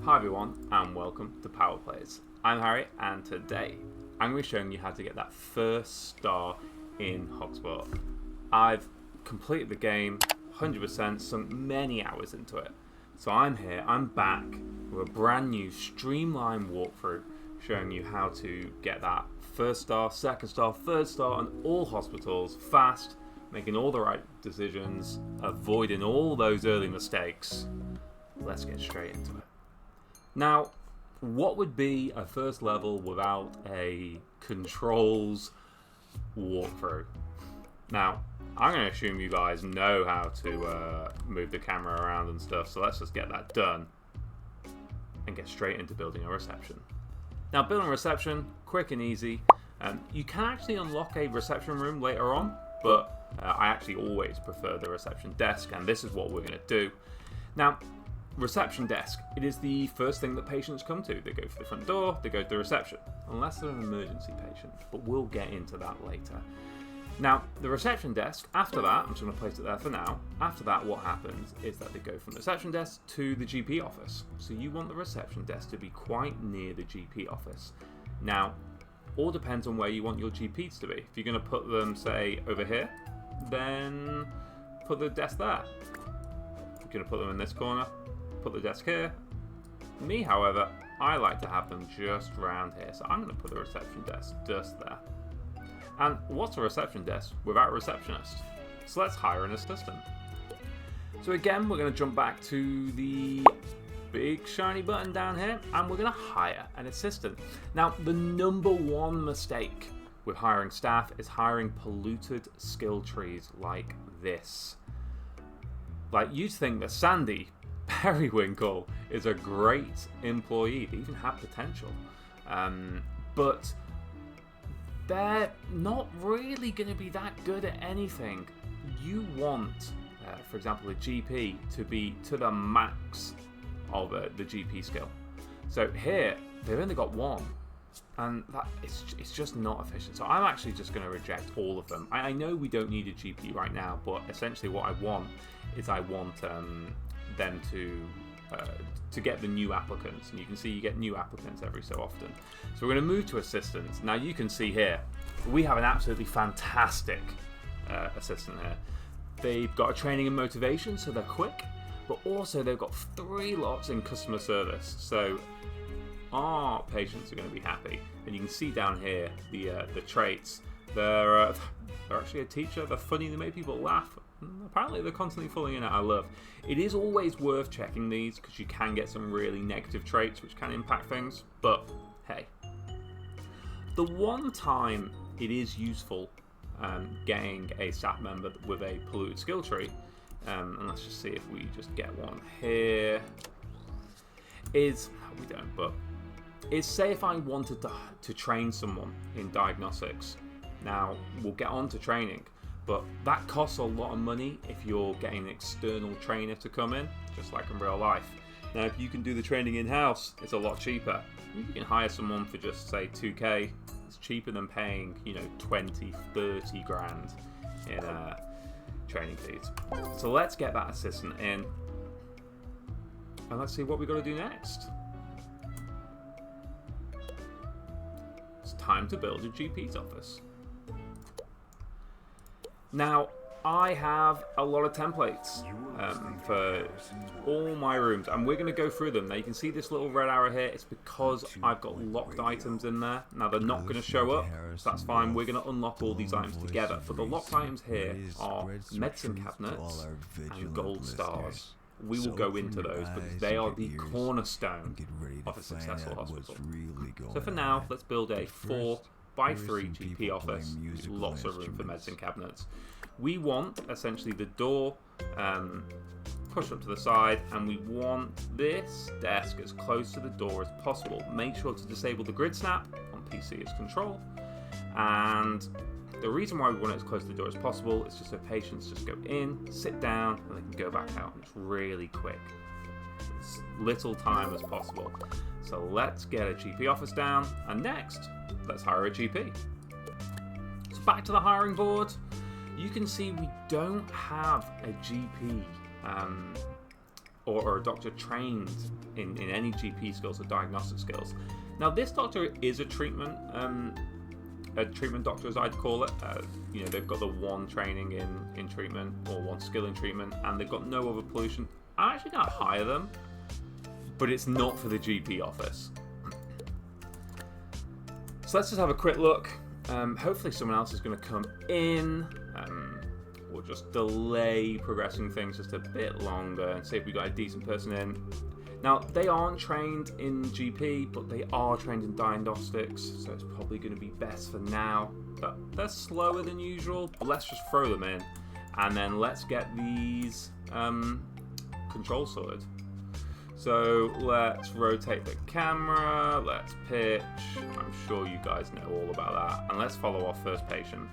Hi everyone and welcome to Power Plays. I'm Harry and today I'm going to be showing you how to get that first star in Hogsport. I've completed the game 100%, sunk many hours into it. So I'm back with a brand new streamlined walkthrough showing you how to get that first star, second star, third star on all hospitals fast, making all the right decisions, avoiding all those early mistakes. Let's get straight into it. Now, what would be a first level without a controls walkthrough? Now, I'm going to assume you guys know how to move the camera around and stuff, so let's just get that done and get straight into building a reception. Now, building a reception, quick and easy. You can actually unlock a reception room later on, but I actually always prefer the reception desk, and this is what we're going to do. Now, reception desk, it is the first thing that patients come to. They go for the front door, they go to the reception, unless they're an emergency patient, but we'll get into that later. Now, the reception desk, after that, I'm just going to place it there for now. After that, what happens is that they go from the reception desk to the GP office. So you want the reception desk to be quite near the GP office. Now, all depends on where you want your GPs to be. If you're going to put them, say, over here, then put the desk there. If you're going to put them in this corner, put the desk here. Me, however, I like to have them just around here, so I'm going to put the reception desk just there. And what's a reception desk without a receptionist? So let's hire an assistant. So again, we're going to jump back to the big shiny button down here, and we're going to hire an assistant. Now, the number one mistake with hiring staff is hiring polluted skill trees like this. Like, you'd think that Sandy Periwinkle is a great employee. They even have potential. But they're not really going to be that good at anything. You want, for example, a GP to be to the max of the GP skill. So here, they've only got one. And that it's just not efficient. So I'm actually just going to reject all of them. I know we don't need a GP right now, but essentially what I want is them to get the new applicants, and you can see you get new applicants every so often. So we're going to move to assistants. Now you can see here we have an absolutely fantastic assistant here. They've got a training and motivation, so they're quick, but also they've got 3 lots in customer service, so our patients are going to be happy. And you can see down here the traits. They're actually a teacher. They're funny. They make people laugh. Apparently they're constantly falling in it. I love. It is always worth checking these because you can get some really negative traits which can impact things. But hey, the one time it is useful getting a staff member with a polluted skill tree, and let's just see if we just get one here, is, we don't, but is say if I wanted to train someone in diagnostics. Now, we'll get on to training, but that costs a lot of money if you're getting an external trainer to come in, just like in real life. Now, if you can do the training in-house, it's a lot cheaper. You can hire someone for just, say, 2k. It's cheaper than paying, 20, 30 grand in training fees. So let's get that assistant in, and let's see what we've got to do next. It's time to build a GP's office. Now, I have a lot of templates for all my rooms, and we're going to go through them. Now, you can see this little red arrow here. It's because I've got locked items in there. Now, they're not going to show up, so that's fine. We're going to unlock all these items together. But the locked items here are medicine cabinets and gold stars. We will go into those because they are the cornerstone of a successful hospital. So for now, let's build a 4x3 GP office with lots of room for medicine cabinets. We want essentially the door pushed up to the side, and we want this desk as close to the door as possible. Make sure to disable the grid snap on PC as control, and the reason why we want it as close to the door as possible is just so patients just go in, sit down, and they can go back out. And it's really quick. As little time as possible. So let's get a GP office down, and next, let's hire a GP. So back to the hiring board. You can see we don't have a GP or a doctor trained in any GP skills or diagnostic skills. Now, this doctor is a treatment doctor, as I'd call it. You know, they've got the one training in treatment, or one skill in treatment, and they've got no other pollution. I'm actually going to hire them, but it's not for the GP office. So let's just have a quick look. Hopefully someone else is going to come in. We'll just delay progressing things just a bit longer and see if we got a decent person in. Now, they aren't trained in GP, but they are trained in diagnostics, so it's probably going to be best for now. But they're slower than usual, but let's just throw them in, and then let's get these controls sorted. So let's rotate the camera, let's pitch. I'm sure you guys know all about that. And let's follow our first patient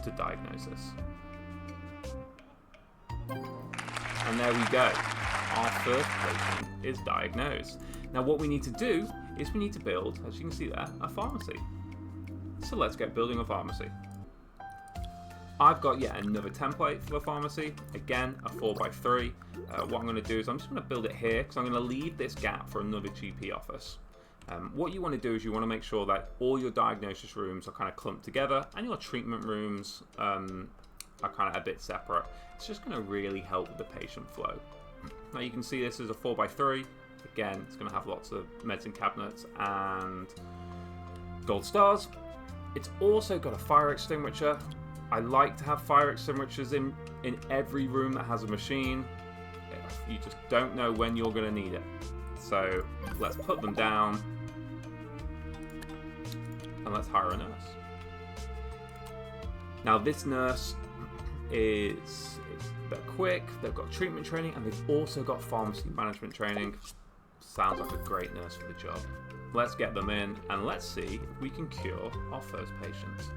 to diagnosis. And there we go. Our first patient is diagnosed. Now what we need to do is we need to build, as you can see there, a pharmacy. So let's get building a pharmacy. I've got yet another template for the pharmacy. Again, a 4x3. What I'm going to do is I'm just going to build it here because I'm going to leave this gap for another GP office. What you want to do is you want to make sure that all your diagnosis rooms are kind of clumped together and your treatment rooms are kind of a bit separate. It's just going to really help with the patient flow. Now you can see this is a 4x3. Again, it's going to have lots of medicine cabinets and gold stars. It's also got a fire extinguisher. I like to have fire extinguishers in every room that has a machine. You just don't know when you're going to need it. So let's put them down and let's hire a nurse. Now this nurse they're quick, they've got treatment training, and they've also got pharmacy management training. Sounds like a great nurse for the job. Let's get them in and let's see if we can cure our first patient.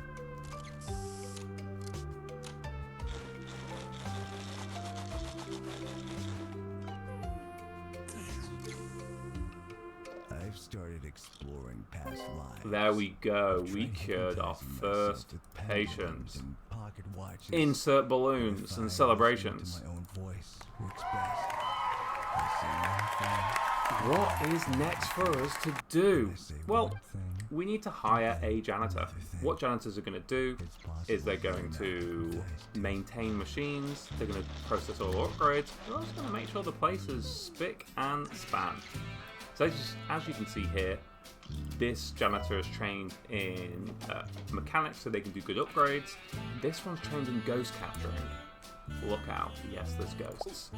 Started exploring past lives. There we go. We cured our first patient. Insert balloons and celebrations. What is next for us to do? Well, we need to hire a janitor. What janitors are going to do is they're going to maintain machines, they're going to process all upgrades, they're also going to make sure the place is spick and span. So as you can see here, this janitor is trained in mechanics so they can do good upgrades. This one's trained in ghost capturing. Look out, yes, there's ghosts.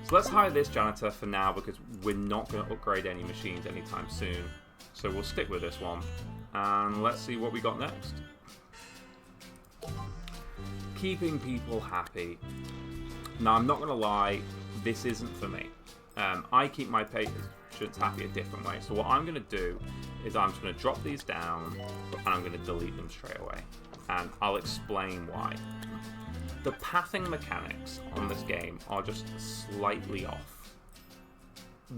So let's hire this janitor for now because we're not going to upgrade any machines anytime soon. So we'll stick with this one. And let's see what we got next. Keeping people happy. Now, I'm not going to lie, this isn't for me. I keep my patients happy a different way. So what I'm going to do is I'm just going to drop these down and I'm going to delete them straight away. And I'll explain why. The pathing mechanics on this game are just slightly off.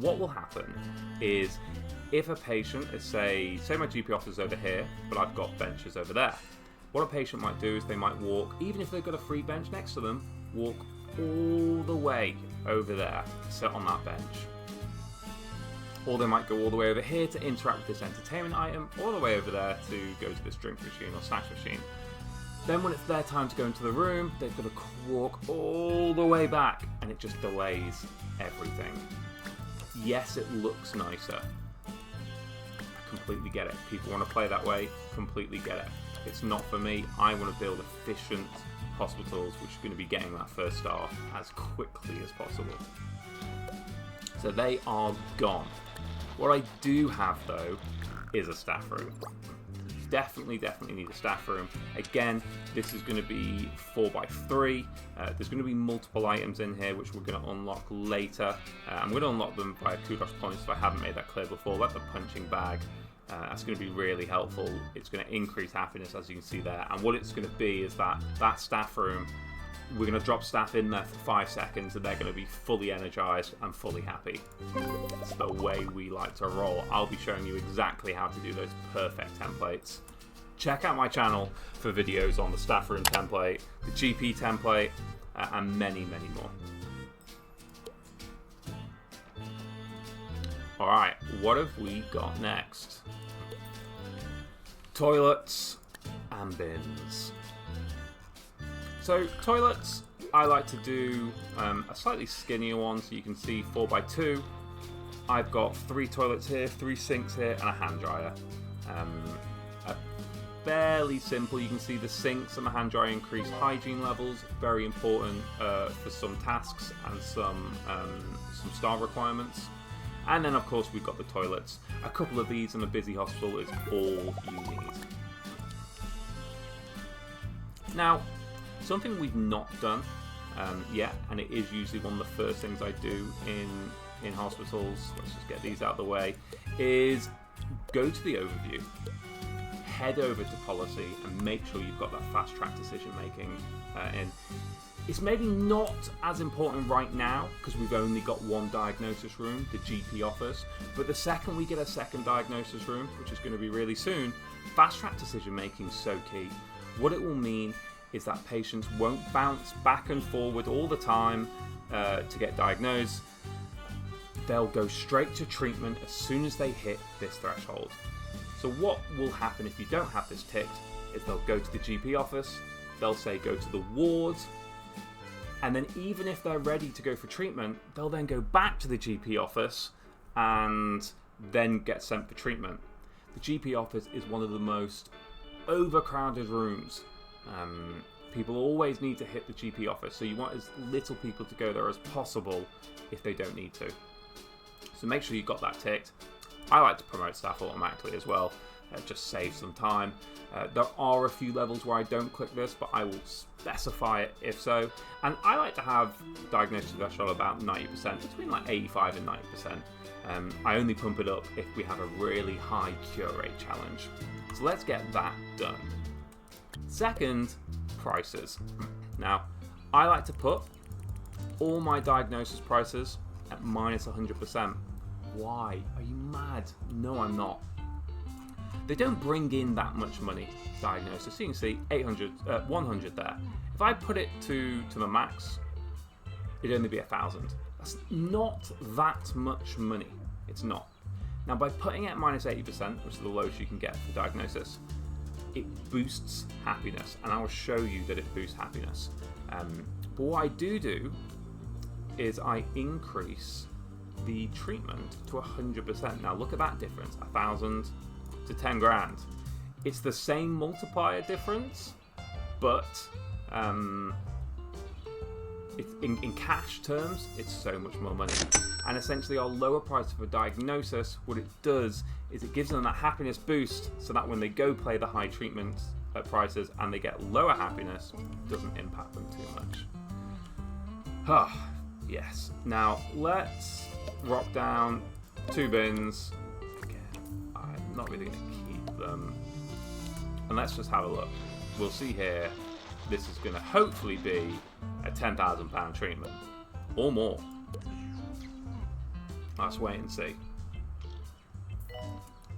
What will happen is if a patient is, say my GP office is over here, but I've got benches over there. What a patient might do is they might walk, even if they've got a free bench next to them, walk all the way over there, sit on that bench. Or they might go all the way over here to interact with this entertainment item, all the way over there to go to this drink machine or snacks machine. Then when it's their time to go into the room, they've got to walk all the way back, and it just delays everything. Yes, it looks nicer. I completely get it. People want to play that way, completely get it. It's not for me. I want to build efficient hospitals which are going to be getting that first star as quickly as possible. So they are gone. What I do have though is a staff room. Definitely need a staff room. Again, this is going to be 4x3. There's going to be multiple items in here which we're going to unlock later. I'm going to unlock them via kudos points if I haven't made that clear before. Like the punching bag. That's going to be really helpful. It's going to increase happiness, as you can see there. And what it's going to be is that staff room, we're going to drop staff in there for 5 seconds and they're going to be fully energized and fully happy. It's the way we like to roll. I'll be showing you exactly how to do those perfect templates. Check out my channel for videos on the staff room template, the GP template, and many more. Alright, what have we got next? Toilets and bins. So toilets, I like to do a slightly skinnier one, so you can see 4x2. I've got 3 toilets here, 3 sinks here, and a hand dryer. Fairly simple. You can see the sinks and the hand dryer increase hygiene levels, very important for some tasks and some star requirements. And then of course we've got the toilets. A couple of these in a busy hospital is all you need. Now, something we've not done yet, and it is usually one of the first things I do in hospitals, let's just get these out of the way, is go to the overview, head over to policy, and make sure you've got that fast track decision making in. It's maybe not as important right now because we've only got one diagnosis room, the GP office, but the second we get a second diagnosis room, which is going to be really soon, fast track decision making is so key. What it will mean is that patients won't bounce back and forward all the time to get diagnosed. They'll go straight to treatment as soon as they hit this threshold. So what will happen if you don't have this ticked is they'll go to the GP office, they'll say go to the ward, and then even if they're ready to go for treatment, they'll then go back to the GP office and then get sent for treatment. The GP office is one of the most overcrowded rooms. People always need to hit the GP office, so you want as little people to go there as possible if they don't need to. So make sure you've got that ticked. I like to promote staff automatically as well, just save some time. There are a few levels where I don't click this, but I will specify it if so. And I like to have diagnosis threshold about 90%, between like 85 and 90%. I only pump it up if we have a really high cure rate challenge. So let's get that done. Second, prices. Now, I like to put all my diagnosis prices at minus 100%. Why? Are you mad? No, I'm not. They don't bring in that much money, diagnosis. So you can see 100 there. If I put it to the max, it'd only be 1,000. That's not that much money. It's not. Now, by putting it at minus 80%, which is the lowest you can get for diagnosis, it boosts happiness, and I will show you that it boosts happiness. But what I do is I increase the treatment to 100%. Now look at that difference, 1,000 to 10 grand. It's the same multiplier difference, but it's in cash terms, it's so much more money. And essentially our lower price for diagnosis, what it does is it gives them that happiness boost so that when they go play the high treatment prices and they get lower happiness, it doesn't impact them too much. Yes. Now let's rock down 2 bins. Again, I'm not really going to keep them. And let's just have a look. We'll see here. This is going to hopefully be a £10,000 treatment or more. Let's wait and see.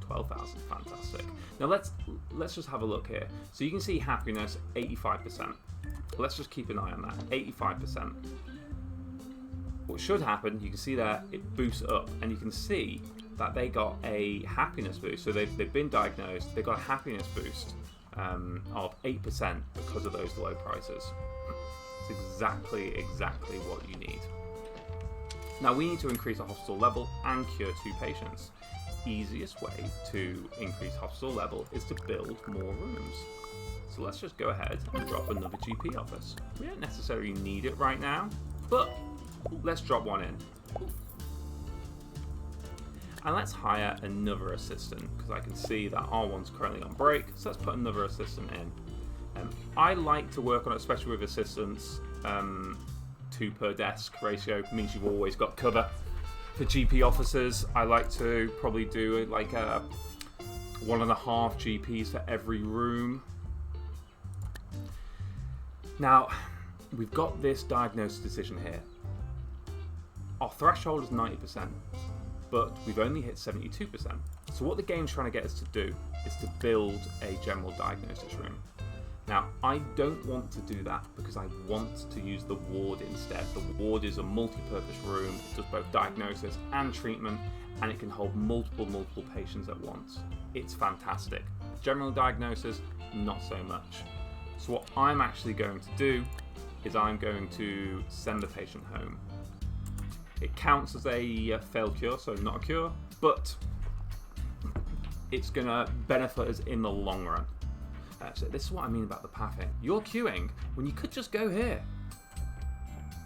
12,000, fantastic. Now let's just have a look here. So you can see happiness 85%. Let's just keep an eye on that. 85%. What should happen, you can see there, it boosts up, and you can see that they got a happiness boost. So they've been diagnosed, they got a happiness boost of 8% because of those low prices. It's exactly what you need. Now we need to increase the hospital level and cure 2 patients. Easiest way to increase hospital level is to build more rooms. So let's just go ahead and drop another GP office. We don't necessarily need it right now, but let's drop one in. And let's hire another assistant, because I can see that our one's currently on break, so let's put another assistant in. I like to work on it, especially with assistants, 2 per desk ratio means you've always got cover. For GP officers, I like to probably do like a 1.5 GPs for every room. Now, we've got this diagnosis decision here. Our threshold is 90%, but we've only hit 72%. So what the game's trying to get us to do is to build a general diagnosis room. Now, I don't want to do that because I want to use the ward instead. The ward is a multi-purpose room. It does both diagnosis and treatment, and it can hold multiple patients at once. It's fantastic. General diagnosis, not so much. So what I'm actually going to do is I'm going to send the patient home. It counts as a failed cure, so not a cure, but it's going to benefit us in the long run. So this is what I mean about the pathing. You're queuing when you could just go here.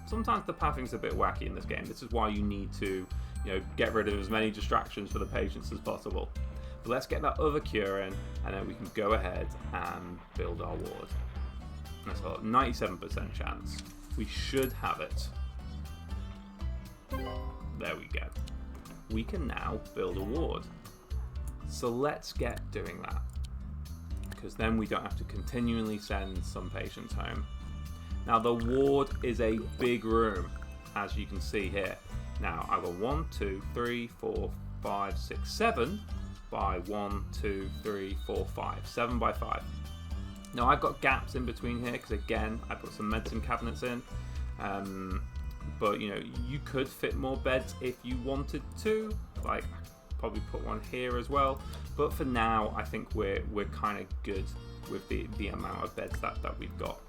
Sometimes the pathing's a bit wacky in this game. This is why you need to, get rid of as many distractions for the patients as possible. But let's get that other cure in, and then we can go ahead and build our ward. That's a 97% chance. We should have it. There we go. We can now build a ward. So let's get doing that, because then we don't have to continually send some patients home. Now the ward is a big room, as you can see here. Now I've got 1, 2, 3, 4, 5, 6, 7 by 1, 2, 3, 4, 5. 7 by 5. Now I've got gaps in between here because again I put some medicine cabinets in. But you could fit more beds if you wanted to. Like probably put one here as well. But for now I think we're kind of good with the amount of beds that we've got.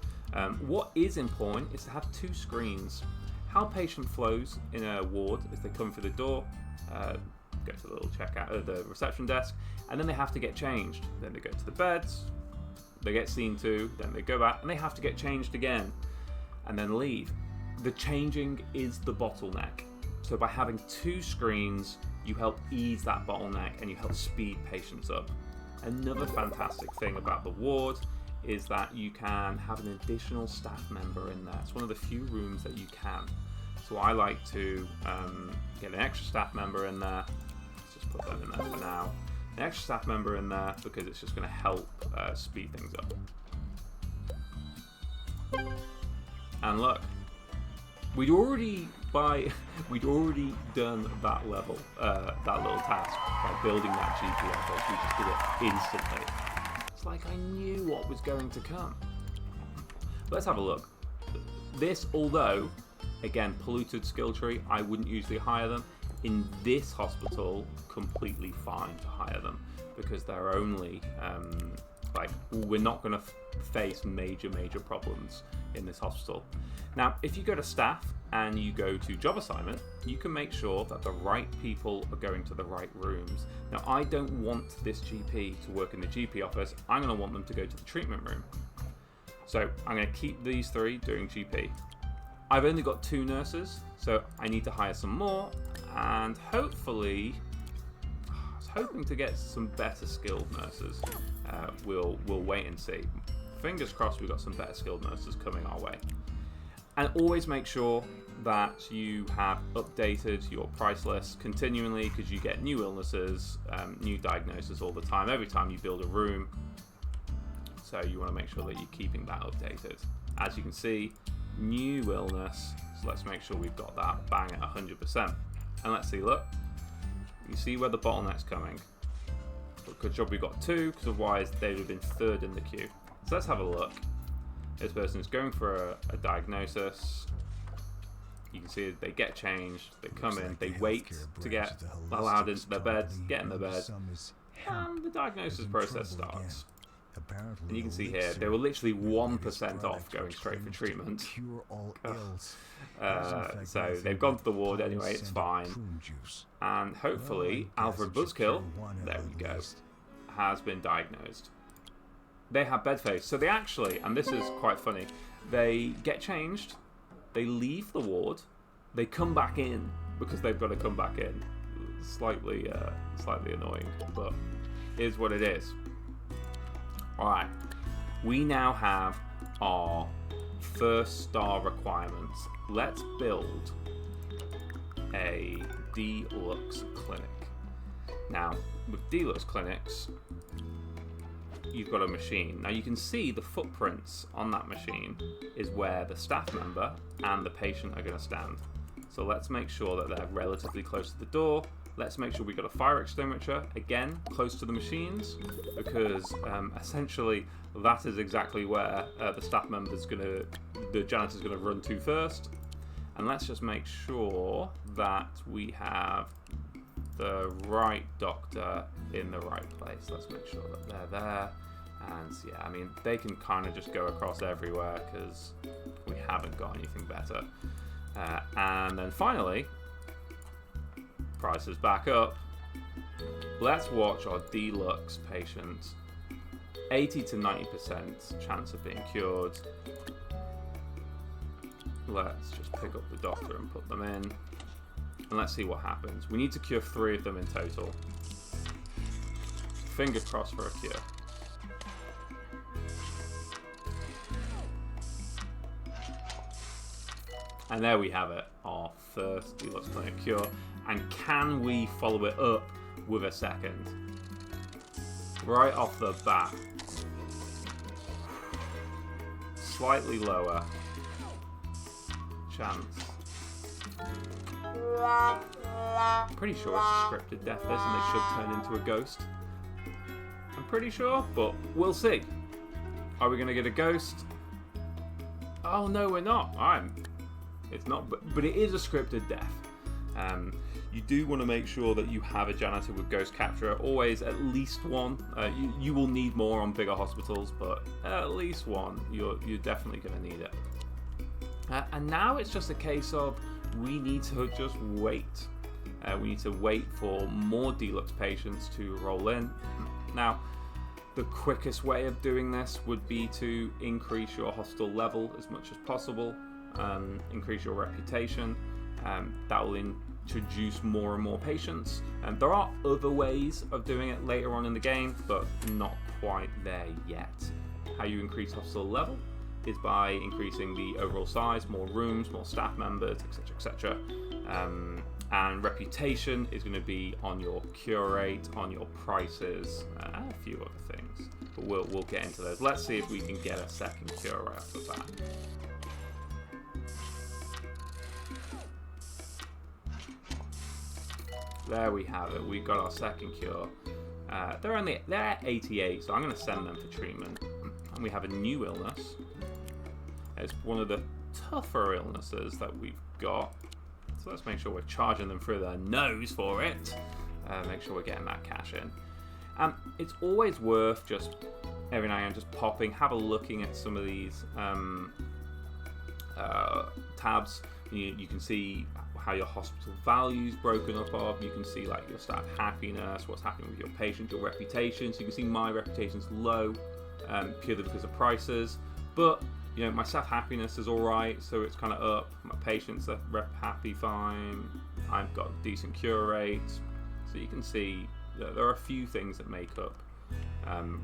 What is important is to have 2 screens. How patient flows in a ward is they come through the door, go to the little checkout at the reception desk, and then they have to get changed. Then they go to the beds, they get seen to, then they go back and they have to get changed again and then leave. The changing is the bottleneck. So by having 2 screens, you help ease that bottleneck and you help speed patients up. Another fantastic thing about the ward is that you can have an additional staff member in there. It's one of the few rooms that you can. So I like to get an extra staff member in there. Let's just put them in there for now. An extra staff member in there because it's just going to help speed things up. And look, we'd already done that level, that little task by building that GP office. We just did it instantly. It's like I knew what was going to come. Let's have a look. This, although again polluted skill tree, I wouldn't usually hire them. In this hospital, completely fine to hire them because they're only we're not going to face major problems in this hospital. Now, if you go to staff and you go to job assignment, you can make sure that the right people are going to the right rooms. Now, I don't want this GP to work in the GP office. I'm going to want them to go to the treatment room. So I'm going to keep these 3 doing GP. I've only got 2 nurses, so I need to hire some more, and hopefully, I was hoping to get some better skilled nurses. We'll wait and see. Fingers crossed we've got some better skilled nurses coming our way. And always make sure that you have updated your price list continually because you get new illnesses, new diagnoses all the time, every time you build a room. So you want to make sure that you're keeping that updated. As you can see, new illness, so let's make sure we've got that bang at 100%. And let's see, look, you see where the bottleneck's coming. But good job we got 2, because otherwise they would have been 3rd in the queue. So let's have a look. This person is going for a diagnosis. You can see they get changed, they come in, they wait to get allowed into their beds, get in their bed, and the diagnosis process starts. And you can see here, they were literally 1% off going straight for treatment. So they've gone to the ward anyway, it's fine. And hopefully, Alfred Buzzkill, there we go, has been diagnosed. They have bed phase. So they actually, and this is quite funny, they get changed, they leave the ward, they come back in because they've got to come back in. Slightly annoying, but it is what it is. Alright, we now have our first star requirements. Let's build a deluxe clinic. Now, with deluxe clinics, you've got a machine. Now you can see the footprints on that machine is where the staff member and the patient are going to stand. So let's make sure that they're relatively close to the door let's make sure we got a fire extinguisher, again, close to the machines, because essentially that is exactly where the staff member's the janitor's gonna run to first. And let's just make sure that we have the right doctor in the right place. Let's make sure that they're there. And yeah, I mean, they can kind of just go across everywhere because we haven't got anything better. And then finally, prices back up. Let's watch our deluxe patients. 80 to 90% chance of being cured. Let's just pick up the doctor and put them in. And let's see what happens. We need to cure 3 of them in total. Fingers crossed for a cure. And there we have it, our first deluxe clinic cure. And can we follow it up with a second? Right off the bat. Slightly lower chance. Pretty sure it's a scripted death, this, and they should turn into a ghost. I'm pretty sure, but we'll see. Are we going to get a ghost? Oh no, we're not. It's not, but it is a scripted death. You do want to make sure that you have a janitor with ghost capture. Always at least one. You will need more on bigger hospitals, but at least one. You're definitely going to need it. And now it's just a case of we need to just wait. We need to wait for more deluxe patients to roll in. Now, the quickest way of doing this would be to increase your hospital level as much as possible, increase your reputation. That will introduce more and more patients. And there are other ways of doing it later on in the game, but not quite there yet. How you increase hospital level is by increasing the overall size, more rooms, more staff members, etc., etc. And reputation is going to be on your cure rate, on your prices, and a few other things. But we'll get into those. Let's see if we can get a second cure right off the bat. There we have it. We got our second cure. They're at 88, so I'm going to send them for treatment. And we have a new illness. It's one of the tougher illnesses that we've got. So let's make sure we're charging them through their nose for it. Make sure we're getting that cash in. It's always worth just every now and then just popping, have a looking at some of these tabs. You can see how your hospital values broken up of. You can see like your staff happiness, what's happening with your patient, your reputation. So you can see my reputation's low, purely because of prices. But you know, my staff happiness is all right, so it's kind of up. My patients are happy, fine. I've got decent cure rates. So you can see that there are a few things that make up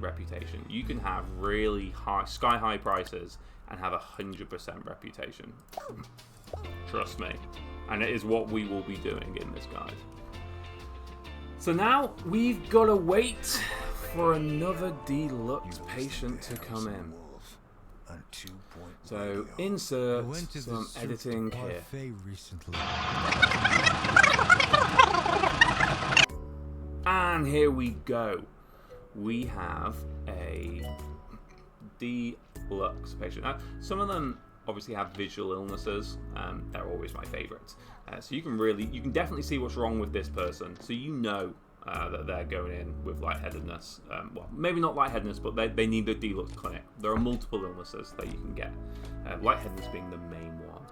reputation. You can have really high, sky-high prices and have 100% reputation. Trust me. And it is what we will be doing in this guide. So now we've got to wait for another deluxe patient to come in. So insert some editing here. And here we go. We have a deluxe patient. Now, some of them obviously have visual illnesses. They're always my favourites. So you can definitely see what's wrong with this person. So you know that they're going in with lightheadedness. Well, maybe not lightheadedness, but they need a deluxe clinic. There are multiple illnesses that you can get. Lightheadedness being the main one.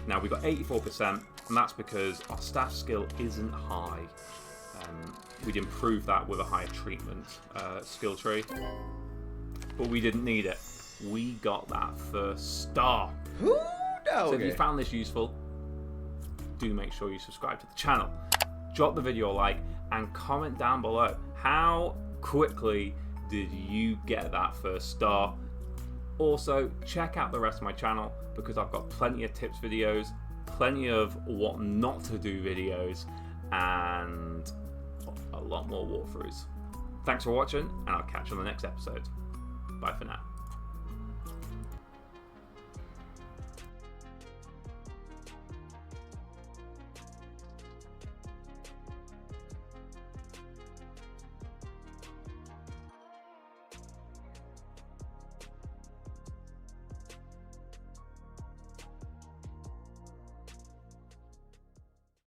Now we've got 84%, and that's because our staff skill isn't high. We'd improve that with a higher treatment skill tree, but we didn't need it. We got that first star. So if you found this useful, do make sure you subscribe to the channel. Drop the video a like and comment down below. How quickly did you get that first star? Also, check out the rest of my channel because I've got plenty of tips videos, plenty of what not to do videos, and a lot more walkthroughs. Thanks for watching, and I'll catch you on the next episode. Bye for now.